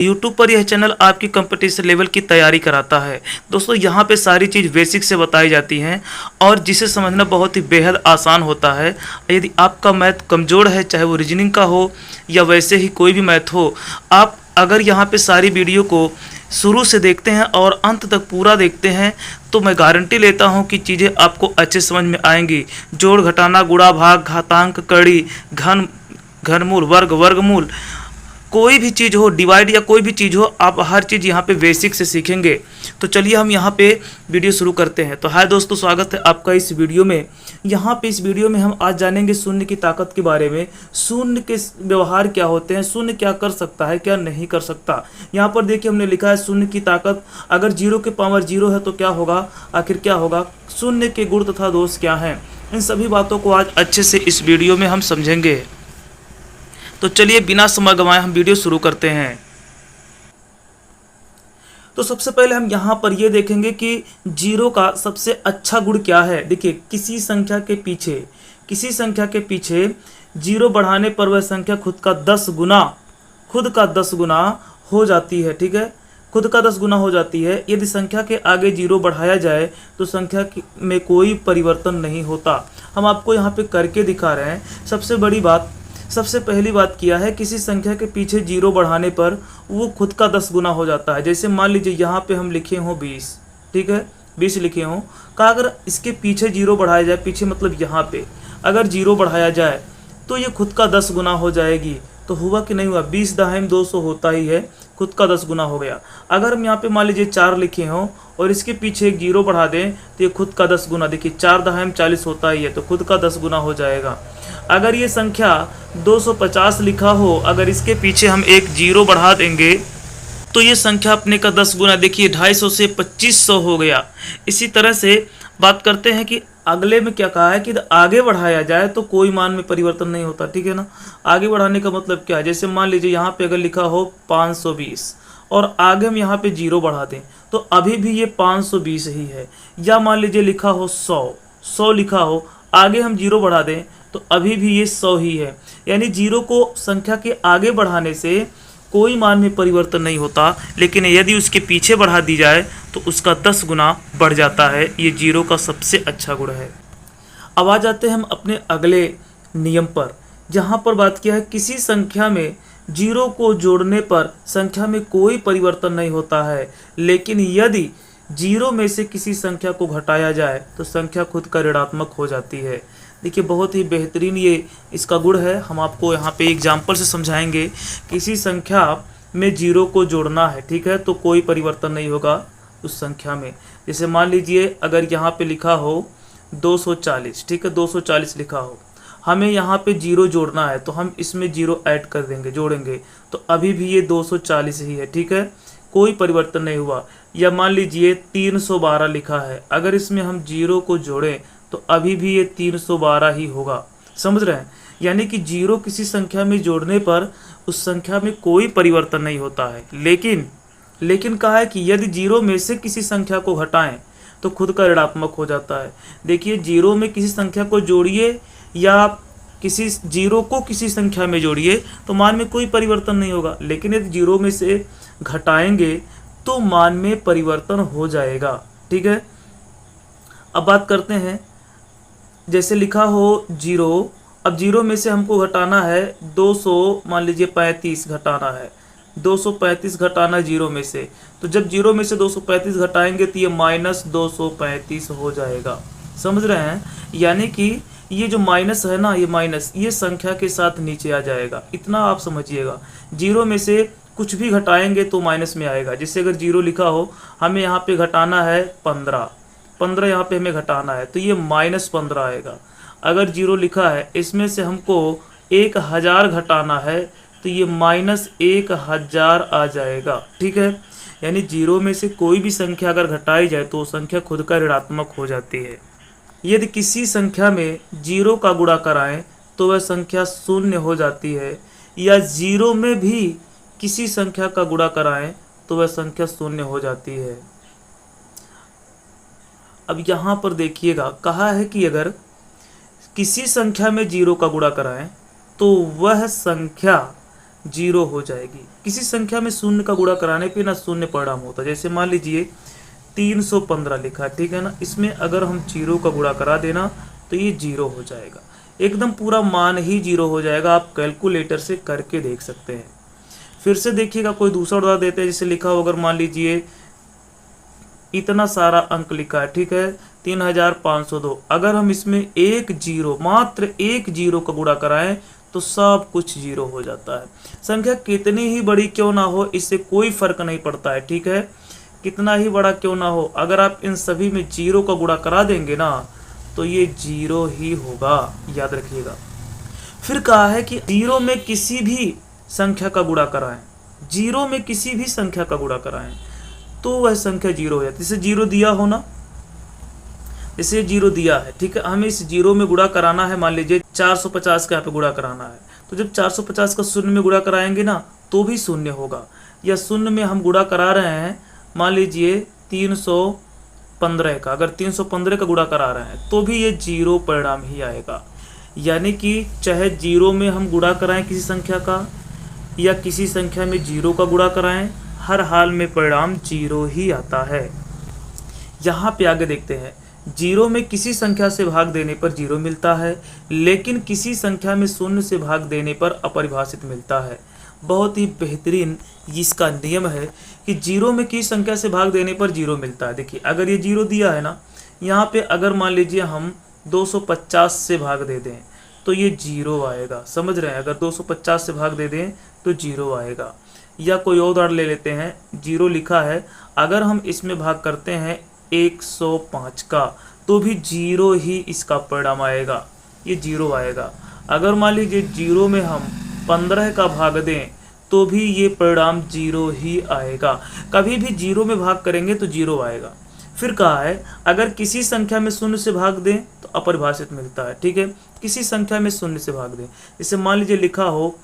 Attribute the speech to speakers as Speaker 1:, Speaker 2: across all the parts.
Speaker 1: YouTube पर यह channel आपकी कंपटीशन लेवल की तैयारी कराता है। दोस्तों यहाँ पे सारी चीज़ बेसिक से बताई जाती हैं और जिसे समझना बहुत ही बेहद आसान होता है। यदि आपका मैथ कमज़ोर है, चाहे वो रीजनिंग का हो या वैसे ही कोई भी मैथ हो, आप अगर यहाँ पे सारी वीडियो को शुरू से देखते हैं और अंत तक पूरा देखते हैं तो मैं गारंटी लेता हूँ कि चीज़ें आपको अच्छे समझ में आएंगी। जोड़, घटाना, गुणा, भाग, घातांक, कड़ी, घन, घनमूल, वर्ग, वर्गमूल, कोई भी चीज़ हो, डिवाइड या कोई भी चीज़ हो, आप हर चीज़ यहाँ पे बेसिक से सीखेंगे। तो चलिए हम यहाँ पे वीडियो शुरू करते हैं। तो हाय दोस्तों, स्वागत है आपका इस वीडियो में। यहाँ पे इस वीडियो में हम आज जानेंगे शून्य की ताकत के बारे में, शून्य के व्यवहार क्या होते हैं, शून्य क्या कर सकता है, क्या नहीं कर सकता। यहाँ पर देखिए हमने लिखा है शून्य की ताकत, अगर 0 के पावर 0 है तो क्या होगा, आखिर क्या होगा, शून्य के गुण तथा दोष क्या हैं, इन सभी बातों को आज अच्छे से इस वीडियो में हम समझेंगे। तो चलिए बिना समय गंवाए हम वीडियो शुरू करते हैं। तो सबसे पहले हम यहाँ पर ये देखेंगे कि 0 का सबसे अच्छा गुण क्या है। देखिए किसी संख्या के पीछे 0 बढ़ाने पर वह संख्या खुद का 10 गुना हो जाती है। ठीक है, खुद का 10 गुना हो जाती है। यदि संख्या के आगे 0 बढ़ाया जाए तो संख्या में कोई परिवर्तन नहीं होता। हम आपको यहाँ पे करके दिखा रहे हैं। सबसे पहली बात किया है, किसी संख्या के पीछे 0 बढ़ाने पर वो खुद का 10 गुना हो जाता है। जैसे मान लीजिए यहाँ पे हम लिखे हों 20, ठीक है, 20 लिखे हों, का अगर इसके पीछे 0 बढ़ाया जाए, पीछे मतलब यहाँ पे अगर 0 बढ़ाया जाए तो ये खुद का 10 गुना हो जाएगी। तो हुआ कि नहीं हुआ, 20 दहाई 200 होता ही है, खुद का 10 गुना हो गया। अगर हम यहाँ पे मान लीजिए 4 लिखे हों और इसके पीछे एक 0 बढ़ा दें तो ये खुद का 10 गुना, देखिए 4 दहाई 40 होता ही है, तो खुद का 10 गुना हो जाएगा। अगर ये संख्या 250 लिखा हो, अगर इसके पीछे हम एक 0 बढ़ा देंगे तो ये संख्या अपने का 10 गुना, देखिए 250 से 2500 हो गया। इसी तरह से बात करते हैं कि अगले में क्या कहा है कि आगे बढ़ाया जाए तो कोई मान में परिवर्तन नहीं होता। ठीक है ना, आगे बढ़ाने का मतलब क्या है, जैसे मान लीजिए यहाँ पे अगर लिखा हो 520 और आगे हम यहाँ पे 0 बढ़ा दें तो अभी भी ये 520 ही है। या मान लीजिए लिखा हो 100 लिखा हो, आगे हम 0 बढ़ा दें तो अभी भी ये 100 ही है। यानी 0 को संख्या के आगे बढ़ाने से कोई मान में परिवर्तन नहीं होता, लेकिन यदि उसके पीछे बढ़ा दी जाए तो उसका 10 गुना बढ़ जाता है। ये 0 का सबसे अच्छा गुण है। अब आ जाते हैं हम अपने अगले नियम पर, जहाँ पर बात किया है किसी संख्या में 0 को जोड़ने पर संख्या में कोई परिवर्तन नहीं होता है, लेकिन यदि 0 में से किसी संख्या को घटाया जाए तो संख्या खुद का ऋणात्मक हो जाती है। देखिए बहुत ही बेहतरीन ये इसका गुण है। हम आपको यहाँ पे एग्जाम्पल से समझाएंगे। किसी संख्या में 0 को जोड़ना है, ठीक है, तो कोई परिवर्तन नहीं होगा उस संख्या में। जैसे मान लीजिए अगर यहाँ पे लिखा हो 240, ठीक है, 240 लिखा हो, हमें यहाँ पे 0 जोड़ना है तो हम इसमें 0 ऐड कर देंगे, जोड़ेंगे, तो अभी भी ये 240 ही है। ठीक है, कोई परिवर्तन नहीं हुआ। या मान लीजिए 312 लिखा है, अगर इसमें हम 0 को जोड़ें तो अभी भी ये 312 ही होगा। समझ रहे हैं, यानी कि 0 किसी संख्या में जोड़ने पर उस संख्या में कोई परिवर्तन नहीं होता है। लेकिन कहा है कि यदि 0 में से किसी संख्या को घटाएं तो खुद का ऋणात्मक हो जाता है। देखिए 0 में किसी संख्या को जोड़िए या किसी 0 को किसी संख्या में जोड़िए तो मान में कोई परिवर्तन नहीं होगा, लेकिन यदि 0 में से घटाएंगे तो मान में परिवर्तन हो जाएगा। ठीक है, अब बात करते हैं, जैसे लिखा हो 0, अब 0 में से हमको घटाना है 200, मान लीजिए 35 घटाना है, 235 घटाना 0 में से, तो जब 0 में से 235 घटाएंगे तो ये -235 हो जाएगा। समझ रहे हैं, यानी कि ये जो माइनस है ना, ये माइनस ये संख्या के साथ नीचे आ जाएगा, इतना आप समझिएगा। 0 में से कुछ भी घटाएंगे तो माइनस में आएगा। जैसे अगर 0 लिखा हो, हमें यहाँ पे घटाना है 15 यहाँ पे हमें घटाना है तो ये -15 आएगा। अगर 0 लिखा है, इसमें से हमको 1000 घटाना है तो ये -1000 आ जाएगा। ठीक है, यानी 0 में से कोई भी संख्या अगर घटाई जाए तो वो संख्या खुद का ऋणात्मक हो जाती है। यदि किसी संख्या में 0 का गुणा कराएं तो वह संख्या शून्य हो जाती है, या 0 में भी किसी संख्या का गुणा कराएं तो वह संख्या शून्य हो जाती है। अब यहाँ पर देखिएगा, कहा है कि अगर किसी संख्या में 0 का गुणा कराएं तो वह संख्या जीरो हो जाएगी। किसी संख्या में शून्य का गुणा कराने पे ना शून्य परिणाम होता है। जैसे मान लीजिए 315 लिखा है, ठीक है ना, इसमें अगर हम जीरो का गुणा करा देना तो ये जीरो हो जाएगा, एकदम पूरा मान ही जीरो हो जाएगा। आप कैलकुलेटर से करके देख सकते हैं। फिर से देखिएगा, कोई दूसरा उदाहरण देते हैं। जैसे लिखा हो, अगर मान लीजिए इतना सारा अंक लिखा है, ठीक है, 3502, अगर हम इसमें एक जीरो, मात्र एक जीरो का गुणा कराएं तो सब कुछ जीरो हो जाता है। संख्या कितनी ही बड़ी क्यों ना हो, इससे कोई फर्क नहीं पड़ता है, ठीक है, कितना ही बड़ा क्यों ना हो, अगर आप इन सभी में जीरो का गुणा करा देंगे ना तो ये जीरो ही होगा, याद रखिएगा। फिर कहा है कि जीरो में किसी भी संख्या का गुणा कराएं, जीरो में किसी भी संख्या का गुणा कराएं तो वह संख्या जीरो हो जाती है। जैसे जीरो दिया हो ना, जैसे जीरो दिया है, ठीक है, हमें इस जीरो में गुणा कराना है, मान लीजिए 450 का यहाँ पे गुणा कराना है, तो जब 450 का शून्य में गुणा कराएंगे ना तो भी शून्य होगा। या शून्य में हम गुणा करा रहे हैं, मान लीजिए 315 का, अगर 315 का गुणा करा रहे हैं तो भी ये जीरो परिणाम ही आएगा। यानी कि चाहे जीरो में हम गुणा कराएं किसी संख्या का या किसी संख्या में जीरो का गुणा कराएं, हर हाल में परिणाम जीरो ही आता है। यहाँ पे आगे देखते हैं, जीरो में किसी संख्या से भाग देने पर जीरो मिलता है, लेकिन किसी संख्या में शून्य से भाग देने पर अपरिभाषित मिलता है। बहुत ही बेहतरीन इसका नियम है कि जीरो में किसी संख्या से भाग देने पर जीरो मिलता है। देखिए, अगर ये जीरो दिया है ना, यहाँ पे अगर मान लीजिए हम 250 से भाग दे दें तो ये जीरो आएगा, समझ रहे हैं, अगर 250 से भाग दे दें तो जीरो आएगा। या कोई और उदाहरण ले लेते हैं, जीरो लिखा है, अगर हम इसमें भाग करते हैं 105 का तो भी जीरो ही इसका परिणाम आएगा, ये जीरो आएगा। अगर मान लीजिए जीरो में हम 15 का भाग दें तो भी ये परिणाम जीरो ही आएगा। कभी भी जीरो में भाग करेंगे तो जीरो आएगा। फिर कहा है, अगर किसी संख्या में शून्य से भाग दें तो अपरिभाषित मिलता है, ठीक है, किसी संख्या में शून्य से भाग दें। जैसे मान लीजिए लिखा हो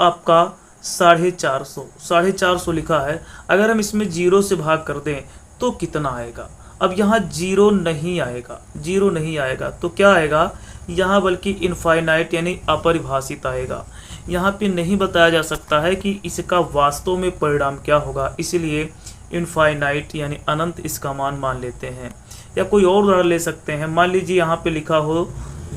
Speaker 1: आपका 450 लिखा है, अगर हम इसमें जीरो से भाग कर दें तो कितना आएगा। अब यहाँ जीरो नहीं आएगा, जीरो नहीं आएगा तो क्या आएगा यहाँ, बल्कि इनफाइनाइट यानी अपरिभाषित आएगा। यहाँ पे नहीं बताया जा सकता है कि इसका वास्तव में परिणाम क्या होगा, इसलिए इनफाइनाइट यानी अनंत इसका मान लेते हैं। या कोई और उदाहरण ले सकते हैं, मान लीजिए यहाँ पे लिखा हो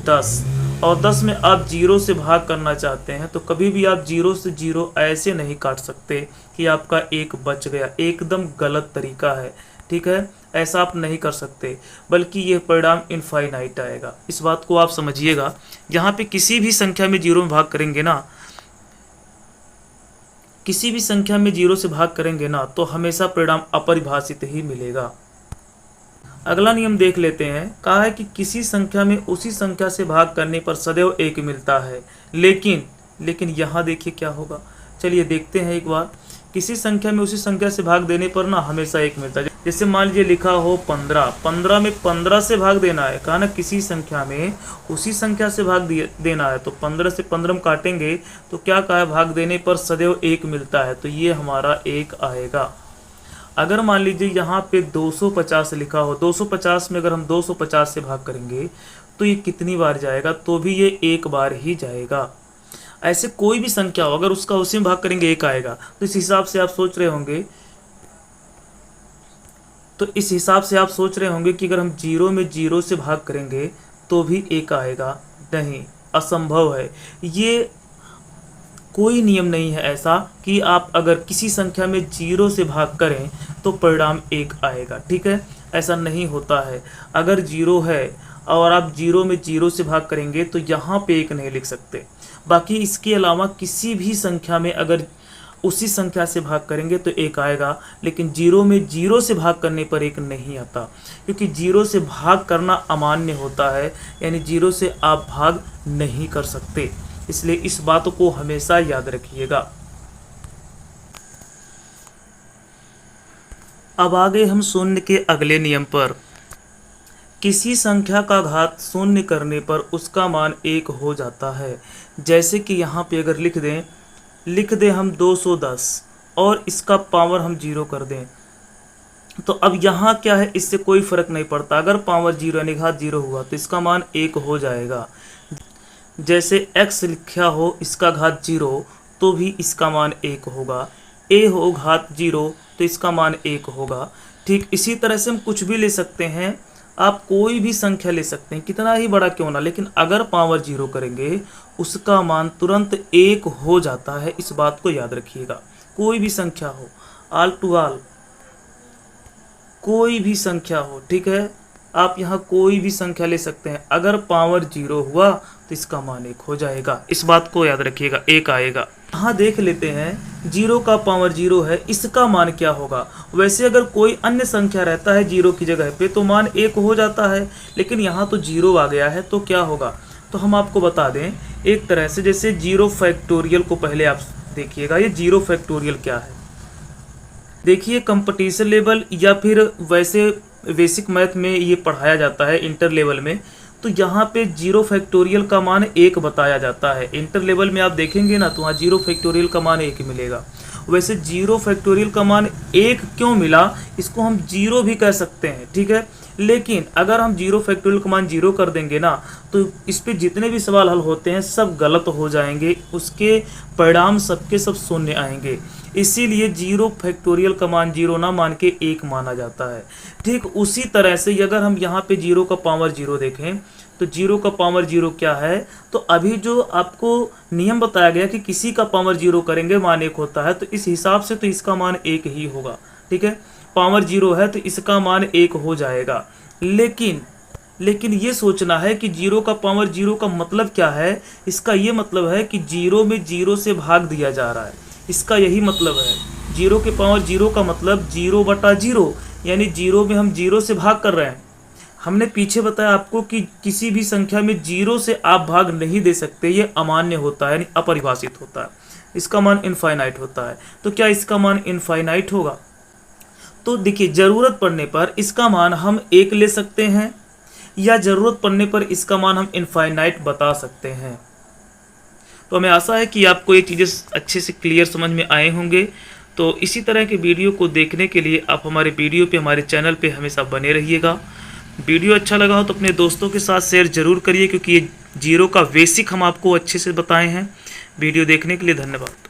Speaker 1: 10 और 10 में आप जीरो से भाग करना चाहते हैं तो कभी भी आप जीरो से जीरो ऐसे नहीं काट सकते कि आपका एक बच गया, एकदम गलत तरीका है, ठीक है, ऐसा आप नहीं कर सकते, बल्कि यह परिणाम इनफाइनाइट आएगा। इस बात को आप समझिएगा। यहाँ पे किसी भी संख्या में जीरो में भाग करेंगे ना, किसी भी संख्या में जीरो से भाग करेंगे ना तो हमेशा परिणाम अपरिभाषित ही मिलेगा। अगला नियम देख लेते हैं। कहा है कि किसी संख्या में उसी संख्या से भाग करने पर सदैव एक मिलता है, लेकिन यहाँ देखिए क्या होगा। चलिए देखते हैं एक बार। किसी संख्या में उसी संख्या से भाग देने पर ना हमेशा एक मिलता है। जैसे मान लीजिए लिखा हो 15 में 15 से भाग देना है, कहा ना किसी संख्या में उसी संख्या से भाग देना है, तो 15 से 15 काटेंगे तो क्या कहा है, भाग देने पर सदैव एक मिलता है, तो ये हमारा एक आएगा। अगर मान लीजिए यहाँ पे 250 लिखा हो, 250 में अगर हम 250 से भाग करेंगे तो ये कितनी बार जाएगा, तो भी ये एक बार ही जाएगा। ऐसे कोई भी संख्या हो, अगर उसका उसी में भाग करेंगे एक आएगा। तो इस हिसाब से आप सोच रहे होंगे कि अगर हम जीरो में जीरो से भाग करेंगे तो भी एक आएगा। नहीं, असंभव है। ये कोई नियम नहीं है ऐसा कि आप अगर किसी संख्या में जीरो से भाग करें तो परिणाम एक आएगा, ठीक है, ऐसा नहीं होता है। अगर जीरो है और आप जीरो में जीरो से भाग करेंगे तो यहाँ पे एक नहीं लिख सकते। बाकी इसके अलावा किसी भी संख्या में अगर उसी संख्या से भाग करेंगे तो एक आएगा, लेकिन जीरो में जीरो से भाग करने पर एक नहीं आता, क्योंकि जीरो से भाग करना अमान्य होता है, यानी जीरो से आप भाग नहीं कर सकते। इसलिए इस बात को हमेशा याद रखिएगा। अब आगे हम शून्य के अगले नियम पर। किसी संख्या का घात शून्य करने पर उसका मान एक हो जाता है। जैसे कि यहाँ पे अगर लिख दें हम 210 और इसका पावर हम जीरो कर दें, तो अब यहाँ क्या है, इससे कोई फर्क नहीं पड़ता। अगर पावर जीरो यानी घात जीरो हुआ तो इसका मान एक हो जाएगा। जैसे x लिखा हो, इसका घात जीरो, तो भी इसका मान 1 होगा। a हो घात 0 तो इसका मान 1 होगा। ठीक इसी तरह से हम कुछ भी ले सकते हैं, आप कोई भी संख्या ले सकते हैं, कितना ही बड़ा क्यों ना, लेकिन अगर पावर 0 करेंगे उसका मान तुरंत 1 हो जाता है। इस बात को याद रखिएगा। कोई भी संख्या हो, आल टू आल कोई भी संख्या हो, ठीक है, आप यहाँ कोई भी संख्या ले सकते हैं, अगर पावर 0 हुआ तो इसका मान 1 हो जाएगा। इस बात को याद रखिएगा, 1 आएगा। यहाँ देख लेते हैं 0 का पावर 0 है, इसका मान क्या होगा। वैसे अगर कोई अन्य संख्या रहता है 0 की जगह पे तो मान 1 हो जाता है, लेकिन यहाँ तो 0 आ गया है तो क्या होगा। तो हम आपको बता दें एक तरह से, जैसे 0 फैक्टोरियल को पहले आप देखिएगा। ये 0 फैक्टोरियल क्या है, देखिए कंपटीशन लेवल या फिर वैसे बेसिक मैथ में ये पढ़ाया जाता है इंटर लेवल में, तो यहाँ पे 0 फैक्टोरियल का मान 1 बताया जाता है। इंटर लेवल में आप देखेंगे ना तो वहाँ 0 फैक्टोरियल का मान 1 मिलेगा। वैसे 0 फैक्टोरियल का मान 1 क्यों मिला, इसको हम 0 भी कह सकते हैं, ठीक है। लेकिन अगर हम 0 फैक्टोरियल का मान 0 कर देंगे ना तो इस पे जितने भी सवाल हल होते हैं सब गलत हो जाएंगे, उसके परिणाम सबके सब शून्य आएंगे। इसीलिए 0 फैक्टोरियल का मान 0 ना मान के 1 माना जाता है। ठीक उसी तरह से अगर हम यहाँ पे 0 का पावर 0 देखें तो 0 का पावर 0 क्या है, तो अभी जो आपको नियम बताया गया कि किसी का पावर 0 करेंगे मान 1 होता है, तो इस हिसाब से तो इसका मान 1 ही होगा, ठीक है। पावर 0 है तो इसका मान 1 हो जाएगा। लेकिन ये सोचना है कि 0 का पावर 0 का मतलब क्या है। इसका ये मतलब है कि 0 में 0 से भाग दिया जा रहा है, इसका यही मतलब है। 0 के पावर 0 का मतलब 0/0, यानी 0 में हम 0 से भाग कर रहे हैं। हमने पीछे बताया आपको कि किसी भी संख्या में 0 से आप भाग नहीं दे सकते, ये अमान्य होता है, यानी अपरिभाषित होता है। इसका मान इनफाइनाइट होता है। तो क्या इसका मान इनफाइनाइट होगा। तो देखिए ज़रूरत पड़ने पर इसका मान हम 1 ले सकते हैं, या ज़रूरत पड़ने पर इसका मान हम इनफाइनाइट बता सकते हैं। तो हमें आशा है कि आपको ये चीज़ें अच्छे से क्लियर समझ में आए होंगे। तो इसी तरह के वीडियो को देखने के लिए आप हमारे वीडियो पे, हमारे चैनल पे हमेशा बने रहिएगा। वीडियो अच्छा लगा हो तो अपने दोस्तों के साथ शेयर ज़रूर करिए, क्योंकि ये 0 का बेसिक हम आपको अच्छे से बताए हैं। वीडियो देखने के लिए धन्यवाद।